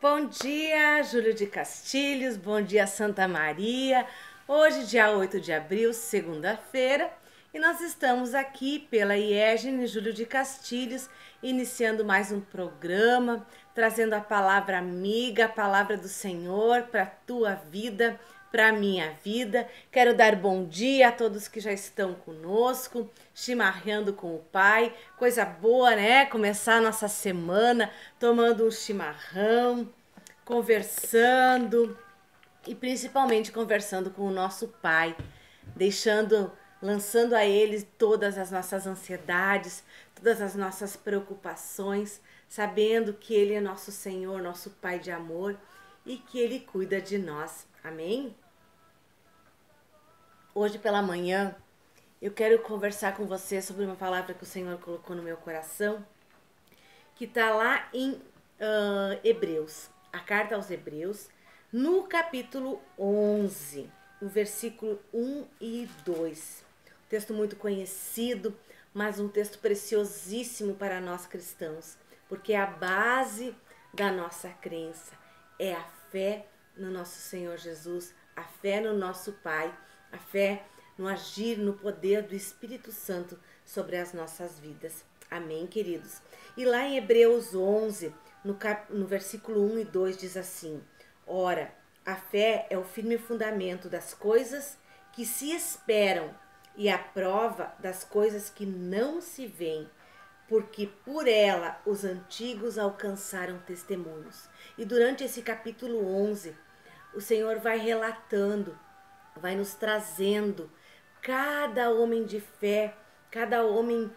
Bom dia, Júlio de Castilhos, bom dia, Santa Maria. Hoje, dia 8 de abril, segunda-feira, e nós estamos aqui pela IEGN Júlio de Castilhos, iniciando mais um programa, trazendo a palavra amiga, a palavra do Senhor para a tua vida, para a minha vida. Quero dar bom dia a todos que já estão conosco, chimarrando com o Pai. Coisa boa, né? Começar a nossa semana tomando um chimarrão, conversando e principalmente conversando com o nosso Pai, lançando a Ele todas as nossas ansiedades, todas as nossas preocupações, sabendo que Ele é nosso Senhor, nosso Pai de amor e que Ele cuida de nós. Amém? Hoje pela manhã eu quero conversar com você sobre uma palavra que o Senhor colocou no meu coração, que está lá em Hebreus, a carta aos Hebreus, no capítulo 11, no versículo 1 e 2. Um texto muito conhecido, mas um texto preciosíssimo para nós cristãos, porque a base da nossa crença é a fé no nosso Senhor Jesus, a fé no nosso Pai, a fé no agir, no poder do Espírito Santo sobre as nossas vidas. Amém, queridos? E lá em Hebreus 11, no versículo 1 e 2 diz assim: Ora, a fé é o firme fundamento das coisas que se esperam e a prova das coisas que não se veem, porque por ela os antigos alcançaram testemunhos. E durante esse capítulo 11, o Senhor vai relatando, vai nos trazendo cada homem de fé, cada homem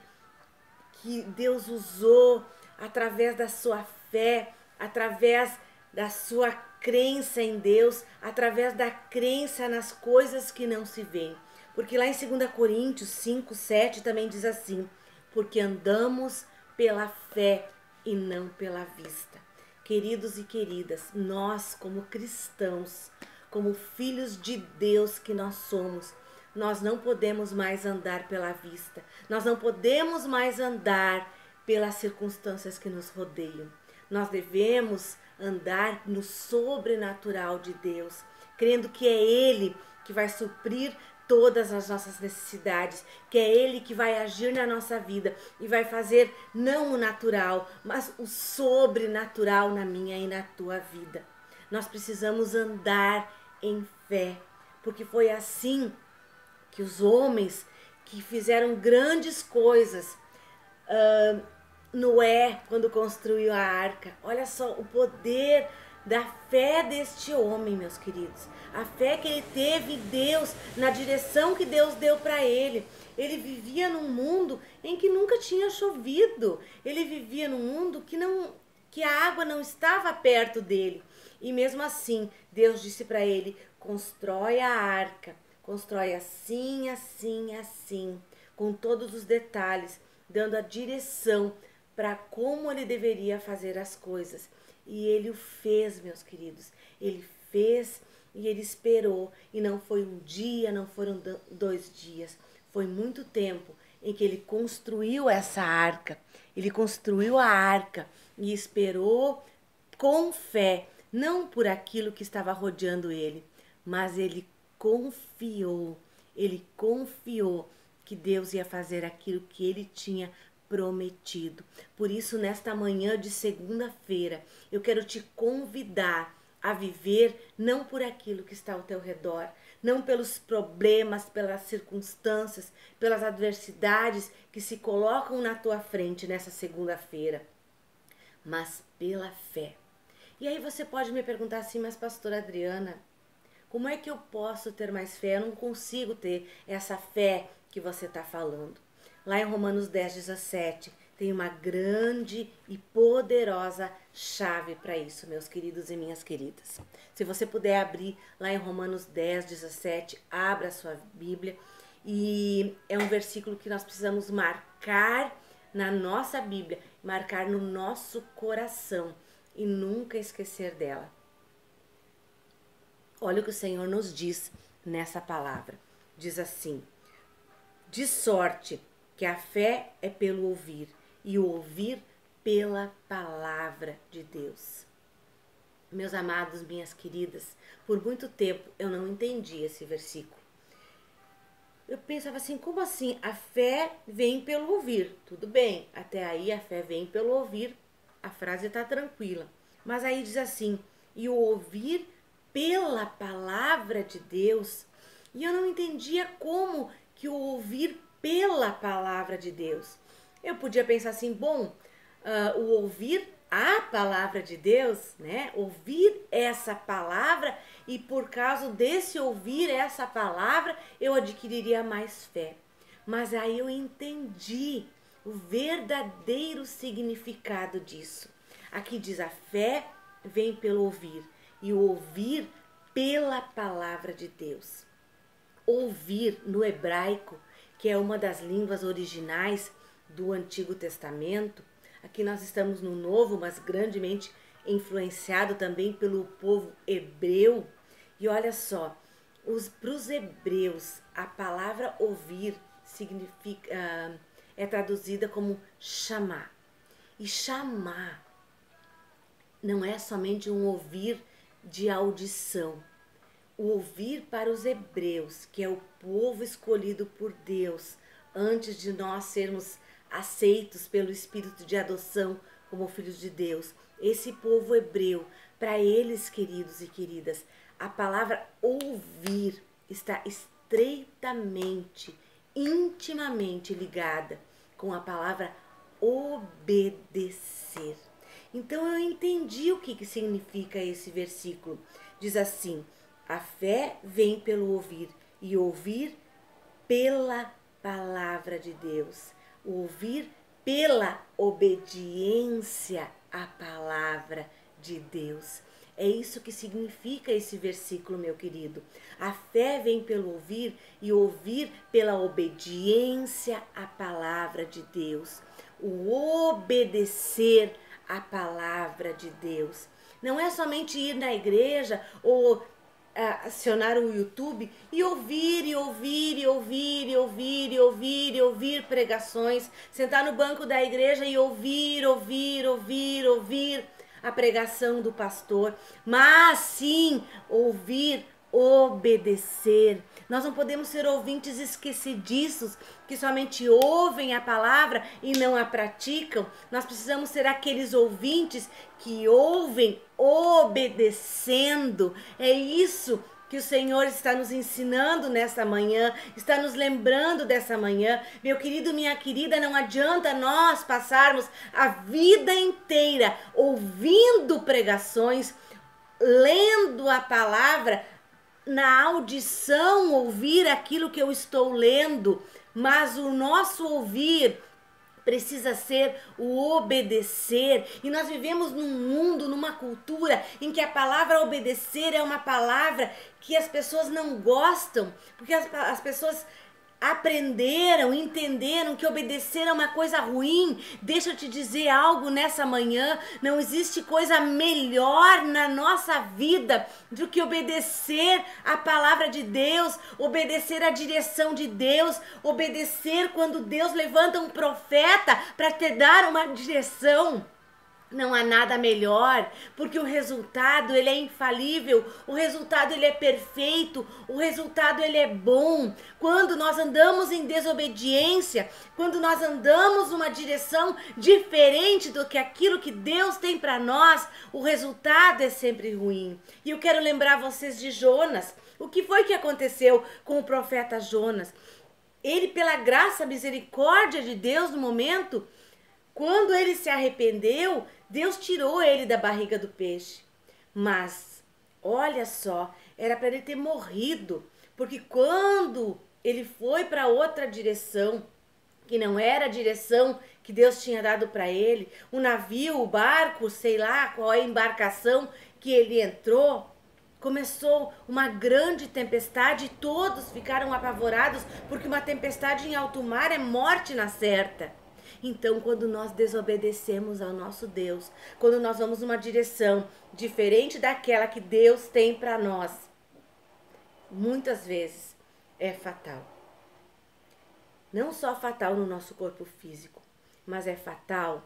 que Deus usou através da sua fé, através da sua crença em Deus, através da crença nas coisas que não se veem. Porque lá em 2 Coríntios 5, 7 também diz assim: porque andamos pela fé e não pela vista. Queridos e queridas, nós como cristãos, como filhos de Deus que nós somos, nós não podemos mais andar pela vista. Nós não podemos mais andar pelas circunstâncias que nos rodeiam. Nós devemos andar no sobrenatural de Deus, crendo que é Ele que vai suprir todas as nossas necessidades, que é Ele que vai agir na nossa vida e vai fazer não o natural, mas o sobrenatural na minha e na tua vida. Nós precisamos andar em fé, porque foi assim que os homens que fizeram grandes coisas, Noé, quando construiu a arca, olha só o poder da fé deste homem, meus queridos. A fé que ele teve em Deus, na direção que Deus deu para ele. Ele vivia num mundo em que nunca tinha chovido. Ele vivia num mundo que a água não estava perto dele. E mesmo assim, Deus disse para ele: constrói a arca. Constrói assim, assim, assim, com todos os detalhes, dando a direção para como ele deveria fazer as coisas. E ele o fez, meus queridos. Ele fez e ele esperou. E não foi um dia, não foram 2 dias. Foi muito tempo em que ele construiu essa arca. Ele construiu a arca e esperou com fé, não por aquilo que estava rodeando ele, mas ele confiou que Deus ia fazer aquilo que ele tinha prometido. Por isso, nesta manhã de segunda-feira, eu quero te convidar a viver não por aquilo que está ao teu redor, não pelos problemas, pelas circunstâncias, pelas adversidades que se colocam na tua frente nessa segunda-feira, mas pela fé. E aí você pode me perguntar assim: mas pastora Adriana, como é que eu posso ter mais fé? Eu não consigo ter essa fé que você está falando. Lá em Romanos 10, 17, tem uma grande e poderosa chave para isso, meus queridos e minhas queridas. Se você puder abrir lá em Romanos 10, 17, abra a sua Bíblia. E é um versículo que nós precisamos marcar na nossa Bíblia, marcar no nosso coração e nunca esquecer dela. Olha o que o Senhor nos diz nessa palavra. Diz assim: de sorte que a fé é pelo ouvir, e o ouvir pela palavra de Deus. Meus amados, minhas queridas, por muito tempo eu não entendi esse versículo. Eu pensava assim, como assim? A fé vem pelo ouvir. Tudo bem, até aí a fé vem pelo ouvir, a frase está tranquila. Mas aí diz assim, e o ouvir pela palavra de Deus. E eu não entendia como que o ouvir pela palavra de Deus. Eu podia pensar assim, bom, o ouvir a palavra de Deus, né? Ouvir essa palavra e por causa desse ouvir essa palavra eu adquiriria mais fé. Mas aí eu entendi o verdadeiro significado disso. Aqui diz a fé vem pelo ouvir e o ouvir pela palavra de Deus. Ouvir no hebraico, que é uma das línguas originais do Antigo Testamento. Aqui nós estamos no Novo, mas grandemente influenciado também pelo povo hebreu. E olha só, para os hebreus, a palavra ouvir significa, é traduzida como chamar. E chamar não é somente um ouvir de audição. O ouvir para os hebreus, que é o povo escolhido por Deus, antes de nós sermos aceitos pelo Espírito de adoção como filhos de Deus. Esse povo hebreu, para eles, queridos e queridas, a palavra ouvir está estreitamente, intimamente ligada com a palavra obedecer. Então eu entendi o que significa esse versículo. Diz assim, a fé vem pelo ouvir e ouvir pela palavra de Deus. O ouvir pela obediência à palavra de Deus. É isso que significa esse versículo, meu querido. A fé vem pelo ouvir e ouvir pela obediência à palavra de Deus. O obedecer à palavra de Deus. Não é somente ir na igreja ou acionar o YouTube e ouvir pregações, sentar no banco da igreja e ouvir a pregação do pastor, mas sim ouvir, obedecer. Nós não podemos ser ouvintes esquecidiços que somente ouvem a palavra e não a praticam. Nós precisamos ser aqueles ouvintes que ouvem obedecendo. É isso que o Senhor está nos ensinando nesta manhã, está nos lembrando dessa manhã. Meu querido, minha querida, não adianta nós passarmos a vida inteira ouvindo pregações, lendo a palavra, na audição ouvir aquilo que eu estou lendo, mas o nosso ouvir precisa ser o obedecer. E nós vivemos num mundo, numa cultura em que a palavra obedecer é uma palavra que as pessoas não gostam, porque as pessoas aprenderam, entenderam que obedecer é uma coisa ruim. Deixa eu te dizer algo nessa manhã, não existe coisa melhor na nossa vida do que obedecer a palavra de Deus, obedecer a direção de Deus, obedecer quando Deus levanta um profeta para te dar uma direção. Não há nada melhor, porque o resultado ele é infalível, o resultado ele é perfeito, o resultado ele é bom. Quando nós andamos em desobediência, quando nós andamos numa direção diferente do que aquilo que Deus tem para nós, o resultado é sempre ruim. E eu quero lembrar vocês de Jonas. O que foi que aconteceu com o profeta Jonas? Ele, pela graça, misericórdia de Deus no momento, quando ele se arrependeu, Deus tirou ele da barriga do peixe. Mas, olha só, era para ele ter morrido. Porque quando ele foi para outra direção, que não era a direção que Deus tinha dado para ele, o navio, o barco, sei lá qual é a embarcação que ele entrou, começou uma grande tempestade e todos ficaram apavorados, porque uma tempestade em alto mar é morte na certa. Então, quando nós desobedecemos ao nosso Deus, quando nós vamos numa direção diferente daquela que Deus tem para nós, muitas vezes é fatal. Não só fatal no nosso corpo físico, mas é fatal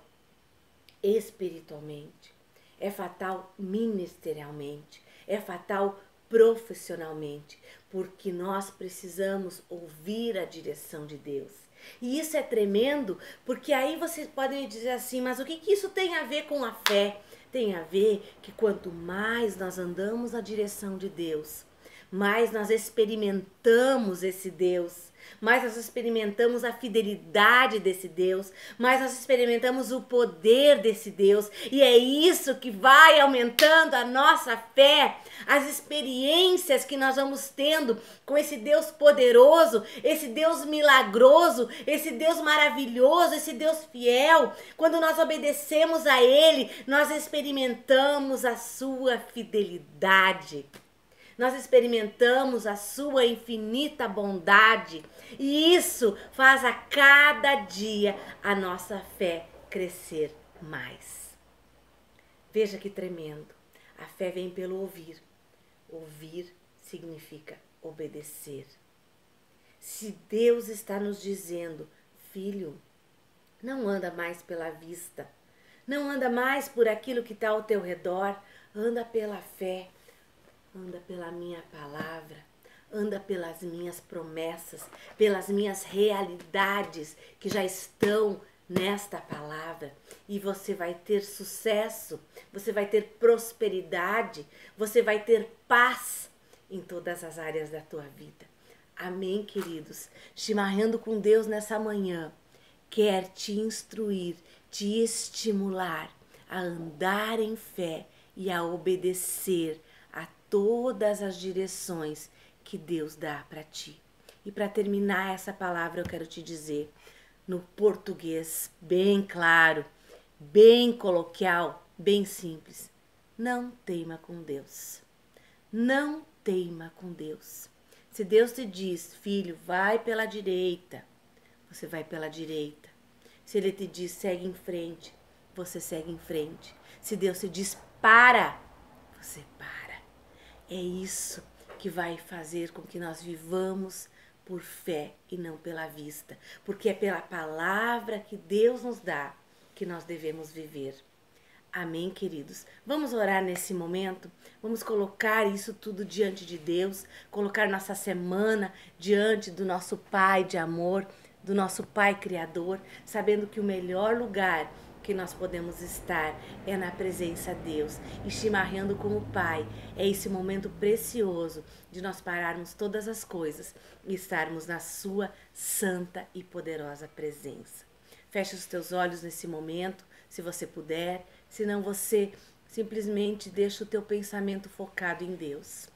espiritualmente. é fatal ministerialmente, é fatal profissionalmente, porque nós precisamos ouvir a direção de Deus. E isso é tremendo, porque aí vocês podem dizer assim, mas o que isso tem a ver com a fé? Tem a ver que quanto mais nós andamos na direção de Deus, mais nós experimentamos esse Deus, mais nós experimentamos a fidelidade desse Deus, mais nós experimentamos o poder desse Deus, e é isso que vai aumentando a nossa fé, as experiências que nós vamos tendo com esse Deus poderoso, esse Deus milagroso, esse Deus maravilhoso, esse Deus fiel. Quando nós obedecemos a Ele, nós experimentamos a sua fidelidade. Nós experimentamos a sua infinita bondade, e isso faz a cada dia a nossa fé crescer mais. Veja que tremendo. A fé vem pelo ouvir. Ouvir significa obedecer. Se Deus está nos dizendo, filho, não anda mais pela vista, não anda mais por aquilo que está ao teu redor, anda pela fé. Anda pela minha palavra, anda pelas minhas promessas, pelas minhas realidades que já estão nesta palavra. E você vai ter sucesso, você vai ter prosperidade, você vai ter paz em todas as áreas da tua vida. Amém, queridos? Chimarrando com Deus nessa manhã, quer te instruir, te estimular a andar em fé e a obedecer a todas as direções que Deus dá para ti. E para terminar essa palavra eu quero te dizer, no português bem claro, bem coloquial, bem simples, não teima com Deus. Não teima com Deus. Se Deus te diz, filho, vai pela direita, você vai pela direita. Se Ele te diz, segue em frente, você segue em frente. Se Deus te diz, para, você para. É isso que vai fazer com que nós vivamos por fé e não pela vista. Porque é pela palavra que Deus nos dá que nós devemos viver. Amém, queridos? Vamos orar nesse momento? Vamos colocar isso tudo diante de Deus, colocar nossa semana diante do nosso Pai de amor, do nosso Pai Criador, sabendo que o melhor lugar que nós podemos estar é na presença de Deus, e chimarrando com o Pai é esse momento precioso de nós pararmos todas as coisas e estarmos na sua santa e poderosa presença. Feche os teus olhos nesse momento, se você puder, senão você simplesmente deixa o teu pensamento focado em Deus.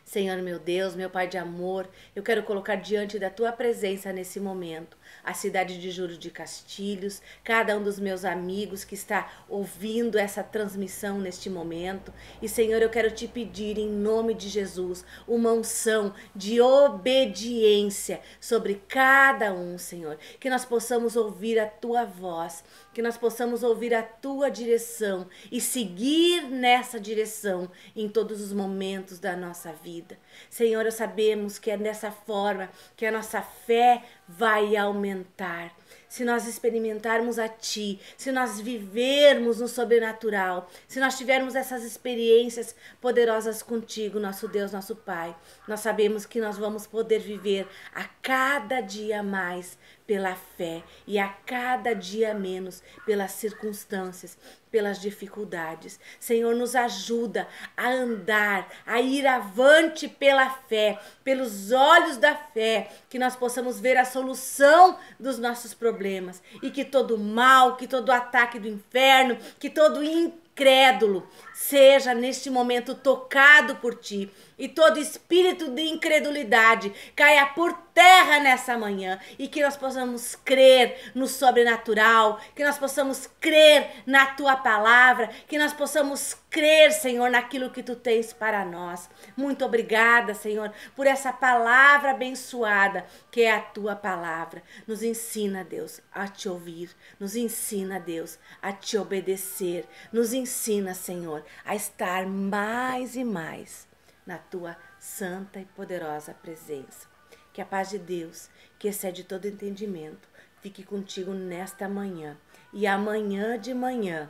Senhor meu Deus, meu Pai de amor, eu quero colocar diante da Tua presença nesse momento a cidade de Juro de Castilhos, cada um dos meus amigos que está ouvindo essa transmissão neste momento. E Senhor, eu quero te pedir em nome de Jesus uma unção de obediência sobre cada um, Senhor. Que nós possamos ouvir a Tua voz, que nós possamos ouvir a Tua direção e seguir nessa direção em todos os momentos da nossa vida. Senhor, nós sabemos que é dessa forma que a nossa fé vai aumentar. Se nós experimentarmos a Ti, se nós vivermos no sobrenatural, se nós tivermos essas experiências poderosas contigo, nosso Deus, nosso Pai, nós sabemos que nós vamos poder viver a cada dia mais pela fé e a cada dia menos pelas circunstâncias, pelas dificuldades. Senhor, nos ajuda a andar, a ir avante pela fé, pelos olhos da fé, que nós possamos ver a solução dos nossos problemas e que todo mal, que todo ataque do inferno, que todo incrédulo seja neste momento tocado por Ti e todo espírito de incredulidade caia por terra nessa manhã e que nós possamos crer no sobrenatural, que nós possamos crer na Tua palavra, que nós possamos crer, Senhor, naquilo que Tu tens para nós. Muito obrigada, Senhor, por essa palavra abençoada que é a Tua palavra. Nos ensina, Deus, a Te ouvir, nos ensina, Deus, a Te obedecer, nos ensina, Senhor, a estar mais e mais na Tua santa e poderosa presença. Que a paz de Deus, que excede todo entendimento, fique contigo nesta manhã. E amanhã de manhã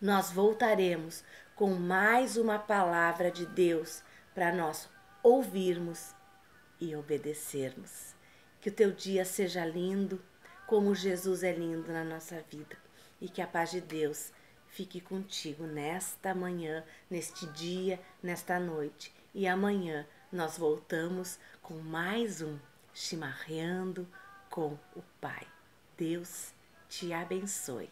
nós voltaremos com mais uma palavra de Deus para nós ouvirmos e obedecermos. Que o teu dia seja lindo, como Jesus é lindo na nossa vida. E que a paz de Deus fique contigo nesta manhã, neste dia, nesta noite. E amanhã nós voltamos com mais um Chimarreando com o Pai. Deus te abençoe.